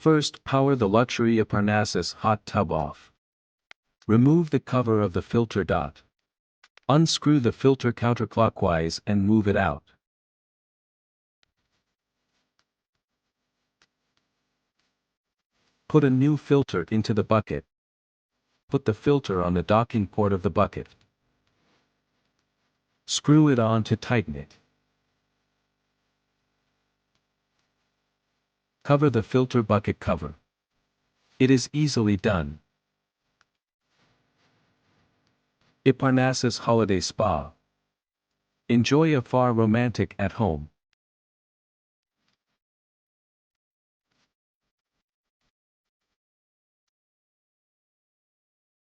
First, power the luxury Parnassus hot tub off. Remove the cover of the filter dot. Unscrew the filter counterclockwise and move it out. Put a new filter into the bucket. Put the filter on the docking port of the bucket. Screw it on to tighten it. Cover the filter bucket cover. It is easily done. Parnassus Holiday Spa. Enjoy a far romantic at home.